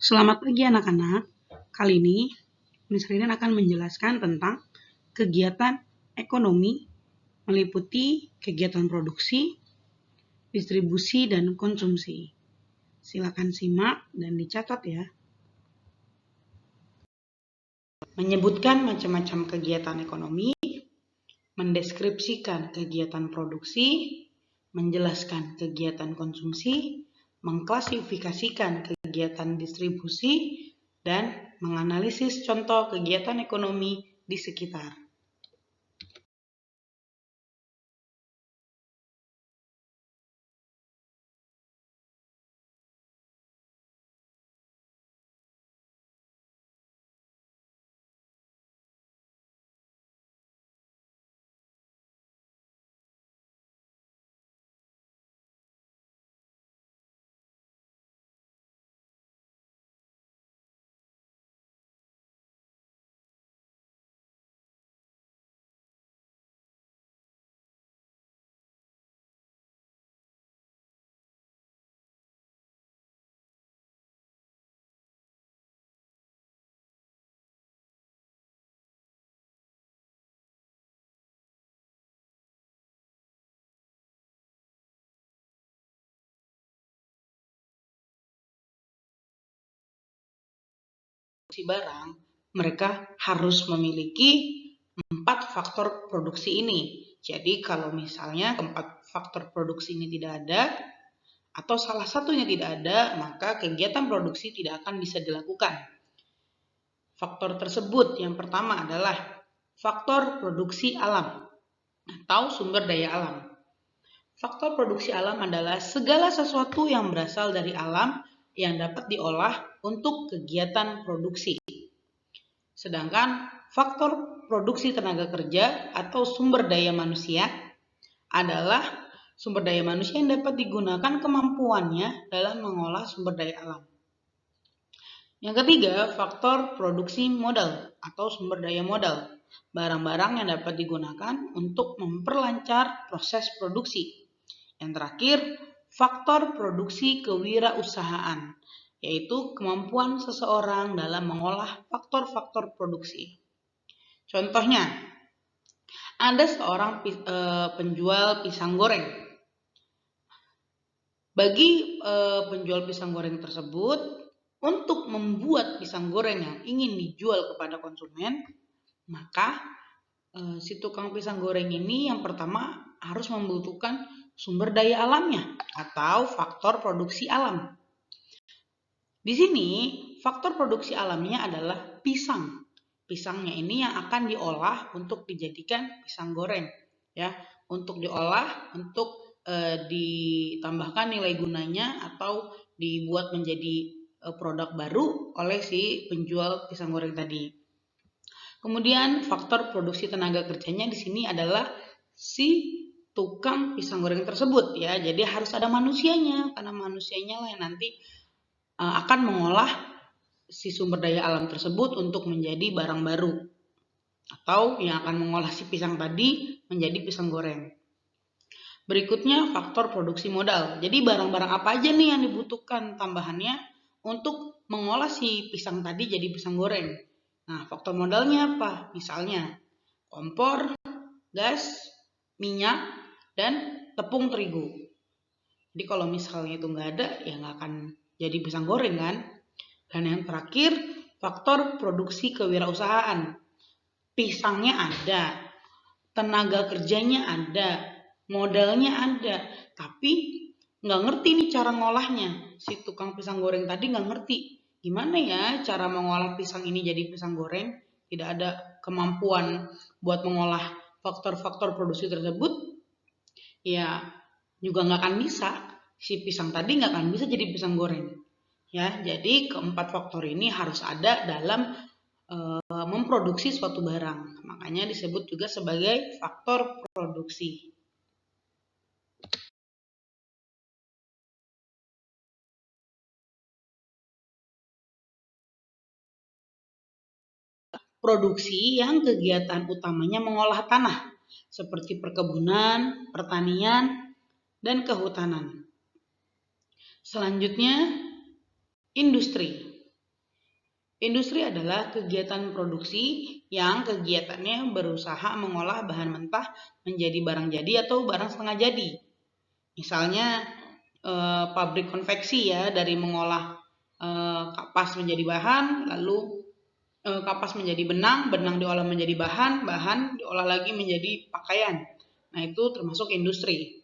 Selamat pagi anak-anak. Kali ini Miss Ririn akan menjelaskan tentang kegiatan ekonomi meliputi kegiatan produksi, distribusi, dan konsumsi. Silakan simak dan dicatat ya. Menyebutkan macam-macam kegiatan ekonomi, mendeskripsikan kegiatan produksi, menjelaskan kegiatan konsumsi, mengklasifikasikan kegiatan distribusi, dan menganalisis contoh kegiatan ekonomi di sekitar. Barang, mereka harus memiliki 4 faktor produksi ini. Jadi kalau misalnya keempat faktor produksi ini tidak ada, atau salah satunya tidak ada, maka kegiatan produksi tidak akan bisa dilakukan. Faktor tersebut yang pertama adalah faktor produksi alam atau sumber daya alam. Faktor produksi alam adalah segala sesuatu yang berasal dari alam yang dapat diolah untuk kegiatan produksi. Sedangkan faktor produksi tenaga kerja atau sumber daya manusia adalah sumber daya manusia yang dapat digunakan kemampuannya dalam mengolah sumber daya alam. Yang ketiga, faktor produksi modal atau sumber daya modal. Barang-barang yang dapat digunakan untuk memperlancar proses produksi. Yang terakhir, faktor produksi kewirausahaan, yaitu kemampuan seseorang dalam mengolah faktor-faktor produksi. Contohnya, ada seorang penjual pisang goreng. Bagi penjual pisang goreng tersebut, untuk membuat pisang goreng yang ingin dijual kepada konsumen, maka si tukang pisang goreng ini yang pertama harus membutuhkan sumber daya alamnya atau faktor produksi alam. Di sini faktor produksi alamnya adalah pisang. Pisangnya ini yang akan diolah untuk dijadikan pisang goreng, ya, untuk diolah untuk ditambahkan nilai gunanya atau dibuat menjadi produk baru oleh si penjual pisang goreng tadi. Kemudian faktor produksi tenaga kerjanya di sini adalah si tukang pisang goreng tersebut, ya. Jadi harus ada manusianya, karena manusianya lah yang nanti akan mengolah si sumber daya alam tersebut untuk menjadi barang baru, atau yang akan mengolah si pisang tadi menjadi pisang goreng. Berikutnya faktor produksi modal. Jadi barang-barang apa aja nih yang dibutuhkan tambahannya untuk mengolah si pisang tadi jadi pisang goreng. Nah, faktor modalnya apa? Misalnya kompor, gas, minyak, dan tepung terigu. Jadi kalau misalnya itu nggak ada, ya nggak akan jadi pisang goreng kan? Dan yang terakhir, faktor produksi kewirausahaan. Pisangnya ada, tenaga kerjanya ada, modalnya ada, tapi nggak ngerti nih cara ngolahnya. Si tukang pisang goreng tadi nggak ngerti gimana ya cara mengolah pisang ini jadi pisang goreng. Tidak ada kemampuan buat mengolah faktor-faktor produksi tersebut, ya juga nggak akan bisa. Si pisang tadi nggak akan bisa jadi pisang goreng. Ya, jadi keempat faktor ini harus ada dalam memproduksi suatu barang. Makanya disebut juga sebagai faktor produksi. Produksi yang kegiatan utamanya mengolah tanah, seperti perkebunan, pertanian, dan kehutanan. Selanjutnya, industri. Industri adalah kegiatan produksi yang kegiatannya berusaha mengolah bahan mentah menjadi barang jadi atau barang setengah jadi. Misalnya pabrik konveksi ya, dari mengolah kapas menjadi bahan, lalu kapas menjadi benang, benang diolah menjadi bahan, bahan diolah lagi menjadi pakaian. Nah, itu termasuk industri.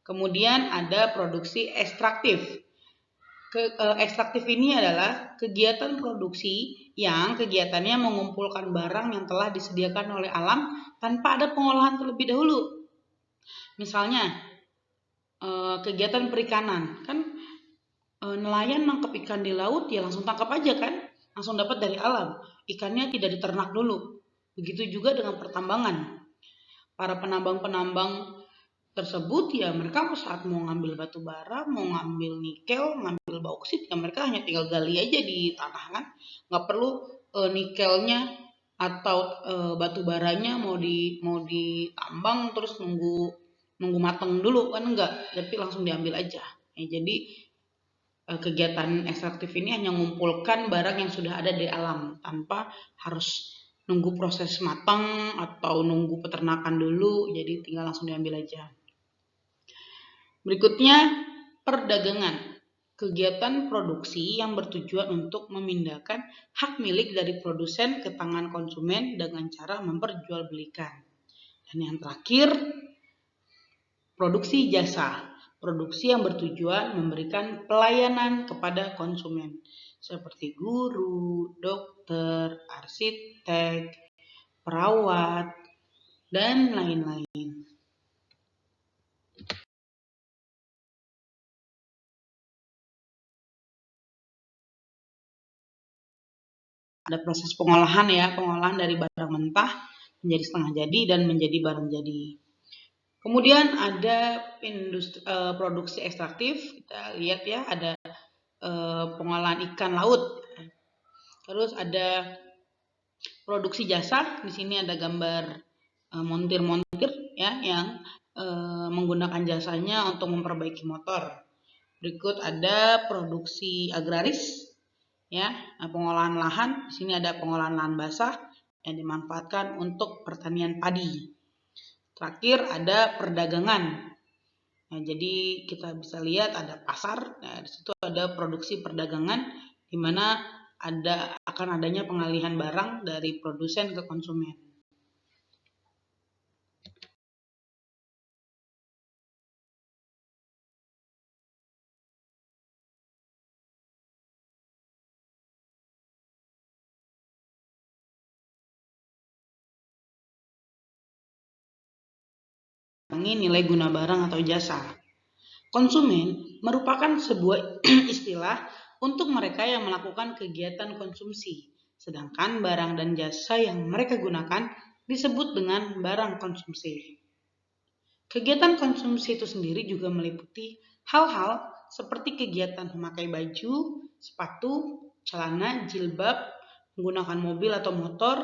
Kemudian ada produksi ekstraktif. Ekstraktif ini adalah kegiatan produksi yang kegiatannya mengumpulkan barang yang telah disediakan oleh alam tanpa ada pengolahan terlebih dahulu. Misalnya kegiatan perikanan, kan nelayan nangkep ikan di laut ya langsung tangkap aja kan, langsung dapat dari alam. Ikannya tidak diternak dulu. Begitu juga dengan pertambangan. Para penambang-penambang tersebut ya mereka saat mau ngambil batu bara, mau ngambil nikel, ngambil bauksit ya mereka hanya tinggal gali aja di tanah kan, nggak perlu nikelnya atau batu baranya mau ditambang terus nunggu mateng dulu kan, enggak, tapi langsung diambil aja. Jadi kegiatan ekstraktif ini hanya mengumpulkan barang yang sudah ada di alam tanpa harus nunggu proses matang atau nunggu peternakan dulu, jadi tinggal langsung diambil aja. Berikutnya, perdagangan. Kegiatan produksi yang bertujuan untuk memindahkan hak milik dari produsen ke tangan konsumen dengan cara memperjualbelikan. Dan yang terakhir, produksi jasa. Produksi yang bertujuan memberikan pelayanan kepada konsumen, seperti guru, dokter, arsitek, perawat, dan lain-lain. Ada proses pengolahan ya, pengolahan dari barang mentah menjadi setengah jadi dan menjadi barang jadi. Kemudian ada produksi ekstraktif, kita lihat ya, ada pengolahan ikan laut. Terus ada produksi jasa, di sini ada gambar montir-montir ya yang menggunakan jasanya untuk memperbaiki motor. Berikut ada produksi agraris, ya, pengolahan lahan. Di sini ada pengolahan lahan basah yang dimanfaatkan untuk pertanian padi. Terakhir ada perdagangan. Nah, jadi kita bisa lihat ada pasar. Nah, di situ ada produksi perdagangan di mana akan adanya pengalihan barang dari produsen ke konsumen. Nilai guna barang atau jasa. Konsumen merupakan sebuah istilah untuk mereka yang melakukan kegiatan konsumsi, sedangkan barang dan jasa yang mereka gunakan disebut dengan barang konsumsi. Kegiatan konsumsi itu sendiri juga meliputi hal-hal seperti kegiatan memakai baju, sepatu, celana, jilbab, menggunakan mobil atau motor,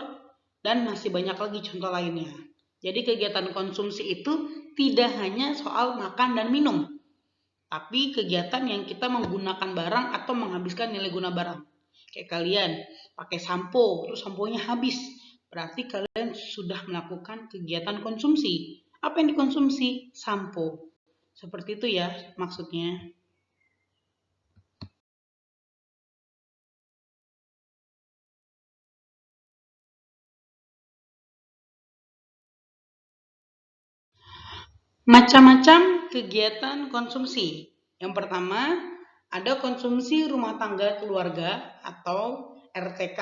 dan masih banyak lagi contoh lainnya. Jadi kegiatan konsumsi itu tidak hanya soal makan dan minum, tapi kegiatan yang kita menggunakan barang atau menghabiskan nilai guna barang. Kayak kalian pakai sampo, terus samponya habis, berarti kalian sudah melakukan kegiatan konsumsi. Apa yang dikonsumsi? Sampo. Seperti itu ya maksudnya. Macam-macam kegiatan konsumsi. Yang pertama, ada konsumsi rumah tangga keluarga atau RTK.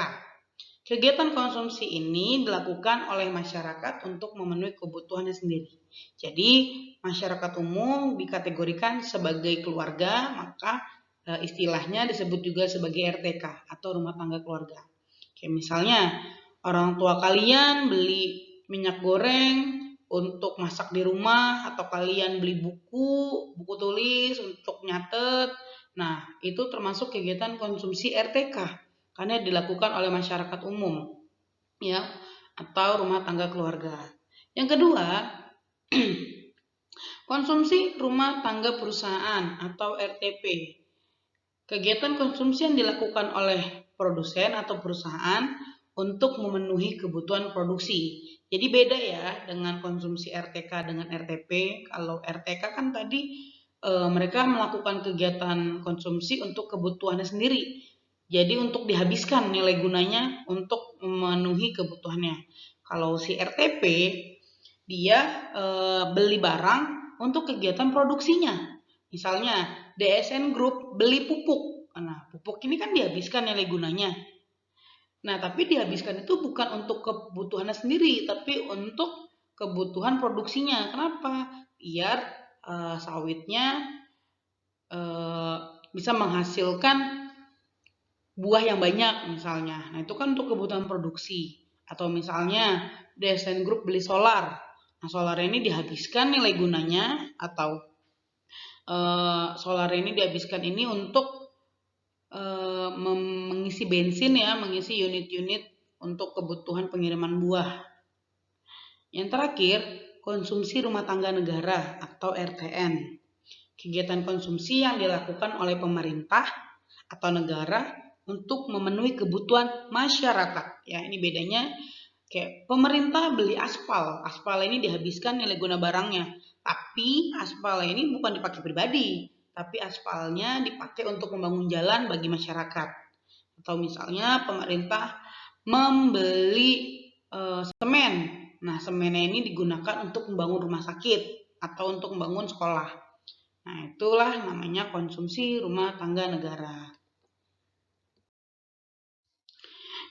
Kegiatan konsumsi ini dilakukan oleh masyarakat untuk memenuhi kebutuhannya sendiri. Jadi, masyarakat umum dikategorikan sebagai keluarga, maka istilahnya disebut juga sebagai RTK atau rumah tangga keluarga. Kayak misalnya, orang tua kalian beli minyak goreng untuk masak di rumah, atau kalian beli buku tulis untuk nyatet. Nah, itu termasuk kegiatan konsumsi RTK karena dilakukan oleh masyarakat umum, ya, atau rumah tangga keluarga. Yang kedua, konsumsi rumah tangga perusahaan atau RTP. Kegiatan konsumsi yang dilakukan oleh produsen atau perusahaan untuk memenuhi kebutuhan produksi. Jadi beda ya dengan konsumsi RTK dengan RTP. Kalau RTK kan tadi mereka melakukan kegiatan konsumsi untuk kebutuhannya sendiri. Jadi untuk dihabiskan nilai gunanya untuk memenuhi kebutuhannya. Kalau si RTP dia beli barang untuk kegiatan produksinya. Misalnya DSN Group beli pupuk. Nah, pupuk ini kan dihabiskan nilai gunanya. Nah, tapi dihabiskan itu bukan untuk kebutuhannya sendiri, tapi untuk kebutuhan produksinya. Kenapa? Biar sawitnya bisa menghasilkan buah yang banyak misalnya. Nah, itu kan untuk kebutuhan produksi. Atau misalnya DSN Group beli solar. Nah, solar ini dihabiskan nilai gunanya atau solar ini dihabiskan ini untuk mengisi bensin ya, mengisi unit-unit untuk kebutuhan pengiriman buah. Yang terakhir, konsumsi rumah tangga negara atau RTN. Kegiatan konsumsi yang dilakukan oleh pemerintah atau negara untuk memenuhi kebutuhan masyarakat. Ya, ini bedanya kayak pemerintah beli aspal. Aspal ini dihabiskan nilai guna barangnya. Tapi aspal ini bukan dipakai pribadi, tapi aspalnya dipakai untuk membangun jalan bagi masyarakat. Atau misalnya pemerintah membeli semen. Nah, semennya ini digunakan untuk membangun rumah sakit atau untuk membangun sekolah. Nah, itulah namanya konsumsi rumah tangga negara.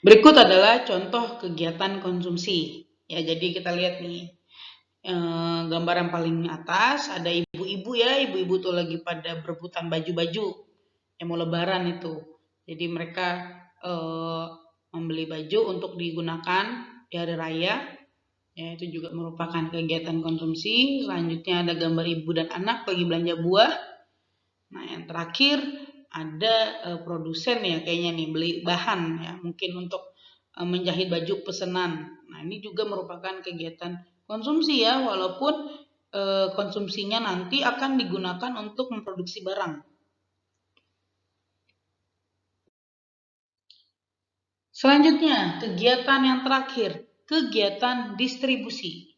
Berikut adalah contoh kegiatan konsumsi. Ya, jadi kita lihat nih. Gambar yang paling atas ada ibu-ibu ya, ibu-ibu tuh lagi pada berebutan baju-baju yang mau lebaran itu. Jadi mereka membeli baju untuk digunakan di hari raya. Ya, itu juga merupakan kegiatan konsumsi. Selanjutnya ada gambar ibu dan anak lagi belanja buah. Nah, yang terakhir ada produsen ya kayaknya nih beli bahan ya, mungkin untuk menjahit baju pesanan. Nah, ini juga merupakan kegiatan konsumsi ya, walaupun konsumsinya nanti akan digunakan untuk memproduksi barang. Selanjutnya, kegiatan yang terakhir, kegiatan distribusi.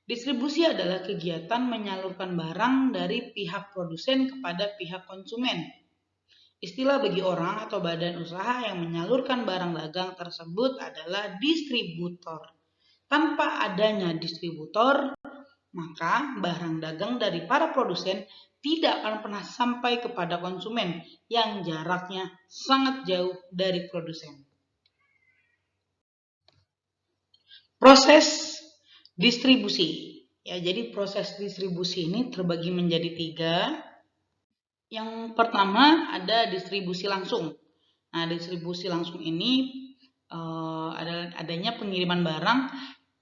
Distribusi adalah kegiatan menyalurkan barang dari pihak produsen kepada pihak konsumen. Istilah bagi orang atau badan usaha yang menyalurkan barang dagang tersebut adalah distributor. Tanpa adanya distributor, maka barang dagang dari para produsen tidak akan pernah sampai kepada konsumen yang jaraknya sangat jauh dari produsen. Proses distribusi. Ya, jadi proses distribusi ini terbagi menjadi 3. Yang pertama ada distribusi langsung. Nah, distribusi langsung ini adanya pengiriman barang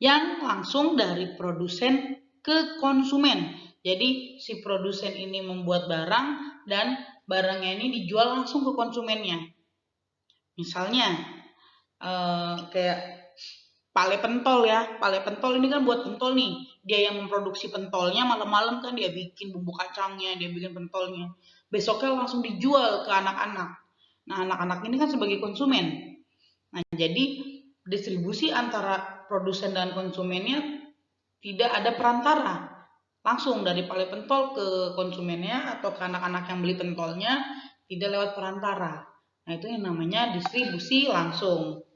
yang langsung dari produsen ke konsumen. Jadi si produsen ini membuat barang dan barangnya ini dijual langsung ke konsumennya. Misalnya kayak pale pentol ya. Pale pentol ini kan buat pentol nih. Dia yang memproduksi pentolnya, malam-malam kan dia bikin bumbu kacangnya, dia bikin pentolnya. Besoknya langsung dijual ke anak-anak. Nah, anak-anak ini kan sebagai konsumen. Nah, jadi distribusi antara produsen dan konsumennya tidak ada perantara. Langsung dari pale pentol ke konsumennya atau ke anak-anak yang beli pentolnya, tidak lewat perantara. Nah, itu yang namanya distribusi langsung.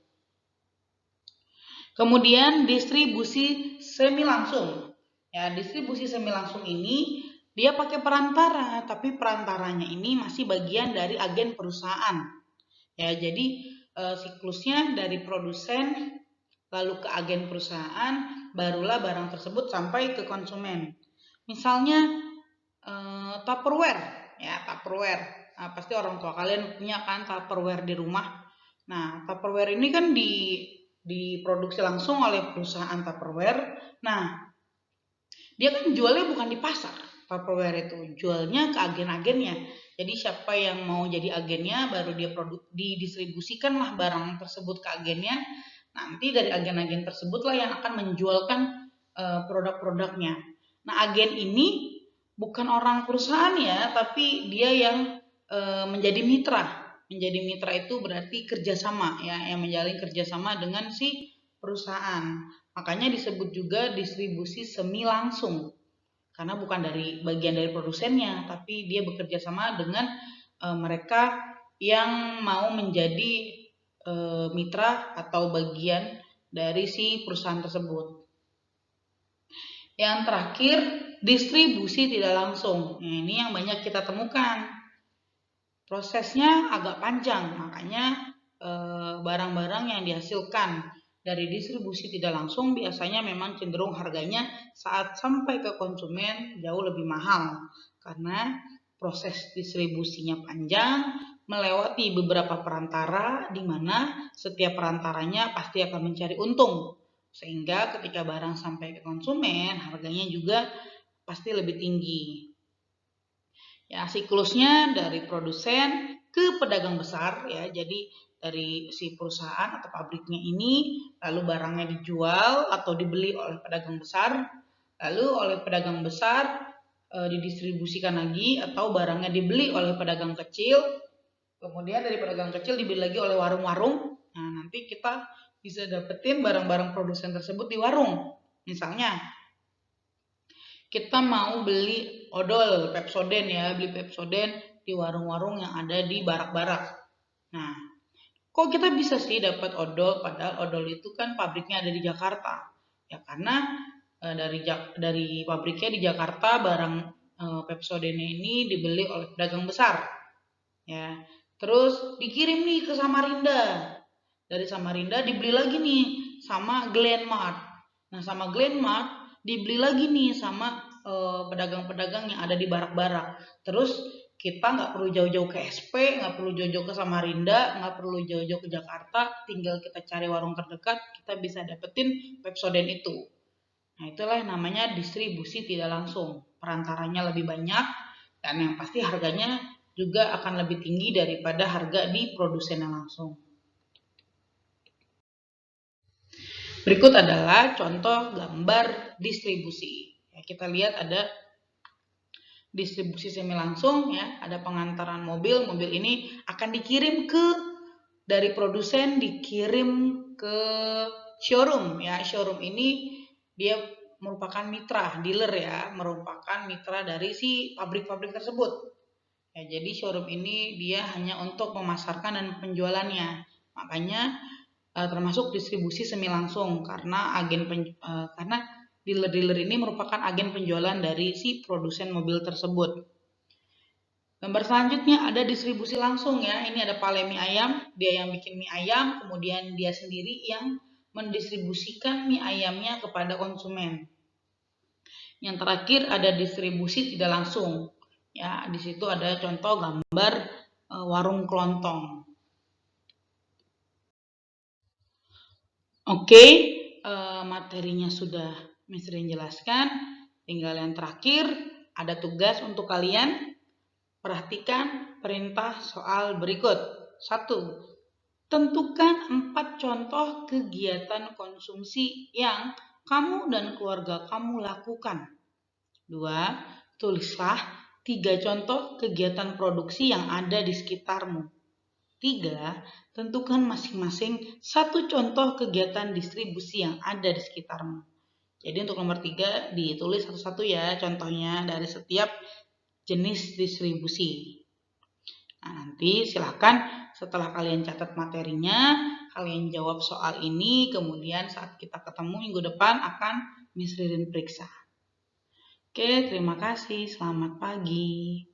Kemudian distribusi semi langsung. Ya, distribusi semi langsung ini dia pakai perantara, tapi perantaranya ini masih bagian dari agen perusahaan. Ya, jadi siklusnya dari produsen lalu ke agen perusahaan, barulah barang tersebut sampai ke konsumen. Misalnya Tupperware, ya Tupperware. Nah, pasti orang tua kalian punya kan Tupperware di rumah. Nah, Tupperware ini kan diproduksi langsung oleh perusahaan Tupperware. Nah, dia kan jualnya bukan di pasar. Tupperware itu jualnya ke agen-agennya. Jadi siapa yang mau jadi agennya baru dia didistribusikanlah barang tersebut ke agennya. Nanti dari agen-agen tersebutlah yang akan menjualkan produk-produknya. Nah, agen ini bukan orang perusahaan ya, tapi dia yang menjadi mitra. Menjadi mitra itu berarti kerjasama ya, yang menjalin kerjasama dengan si perusahaan. Makanya disebut juga distribusi semi langsung. Karena bukan dari bagian dari produsennya, tapi dia bekerja sama dengan mereka yang mau menjadi mitra atau bagian dari si perusahaan tersebut. Yang terakhir, distribusi tidak langsung. Nah, ini yang banyak kita temukan. Prosesnya agak panjang, makanya barang-barang yang dihasilkan dari distribusi tidak langsung biasanya memang cenderung harganya saat sampai ke konsumen jauh lebih mahal. Karena proses distribusinya panjang, melewati beberapa perantara di mana setiap perantaranya pasti akan mencari untung. Sehingga ketika barang sampai ke konsumen, harganya juga pasti lebih tinggi. Ya, siklusnya dari produsen ke pedagang besar ya. Jadi dari si perusahaan atau pabriknya ini, lalu barangnya dijual atau dibeli oleh pedagang besar, lalu oleh pedagang besar didistribusikan lagi atau barangnya dibeli oleh pedagang kecil, kemudian dari pedagang kecil dibeli lagi oleh warung-warung. Nah, nanti kita bisa dapetin barang-barang produsen tersebut di warung. Misalnya kita mau beli odol Pepsodent ya, beli Pepsodent di warung-warung yang ada di barak-barak. Nah, kok kita bisa sih dapat odol, padahal odol itu kan pabriknya ada di Jakarta. Ya karena dari pabriknya di Jakarta, barang Pepsodent ini dibeli oleh pedagang besar. Ya, terus dikirim nih ke Samarinda. Dari Samarinda dibeli lagi nih sama Glenmart. Nah, sama Glenmart dibeli lagi nih sama pedagang-pedagang yang ada di barak-barak. Terus kita nggak perlu jauh-jauh ke SP, nggak perlu jauh-jauh ke Samarinda, nggak perlu jauh-jauh ke Jakarta, tinggal kita cari warung terdekat, kita bisa dapetin Pepsodent itu. Nah, itulah yang namanya distribusi tidak langsung. Perantaranya lebih banyak, dan yang pasti harganya juga akan lebih tinggi daripada harga di produsen yang langsung. Berikut adalah contoh gambar distribusi. Ya, kita lihat ada distribusi semi langsung ya, ada pengantaran mobil. Mobil ini akan dikirim dari produsen dikirim ke showroom ya. Showroom ini dia merupakan mitra dealer ya, merupakan mitra dari si pabrik-pabrik tersebut. Ya, jadi showroom ini dia hanya untuk memasarkan dan penjualannya. Makanya termasuk distribusi semi langsung karena karena dealer-dealer ini merupakan agen penjualan dari si produsen mobil tersebut. Gambar selanjutnya ada distribusi langsung ya. Ini ada Pale mie ayam, dia yang bikin mie ayam, kemudian dia sendiri yang mendistribusikan mie ayamnya kepada konsumen. Yang terakhir ada distribusi tidak langsung. Ya, di situ ada contoh gambar warung kelontong. Oke, materinya sudah Miss Rin jelaskan. Tinggal yang terakhir, ada tugas untuk kalian. Perhatikan perintah soal berikut. 1. Tentukan 4 contoh kegiatan konsumsi yang kamu dan keluarga kamu lakukan. 2. Tulislah 3 contoh kegiatan produksi yang ada di sekitarmu. 3. Tentukan masing-masing 1 contoh kegiatan distribusi yang ada di sekitarmu. Jadi untuk nomor 3 ditulis satu-satu ya contohnya dari setiap jenis distribusi. Nah, nanti silakan setelah kalian catat materinya, kalian jawab soal ini, kemudian saat kita ketemu minggu depan akan Miss Ririn periksa. Oke, terima kasih. Selamat pagi.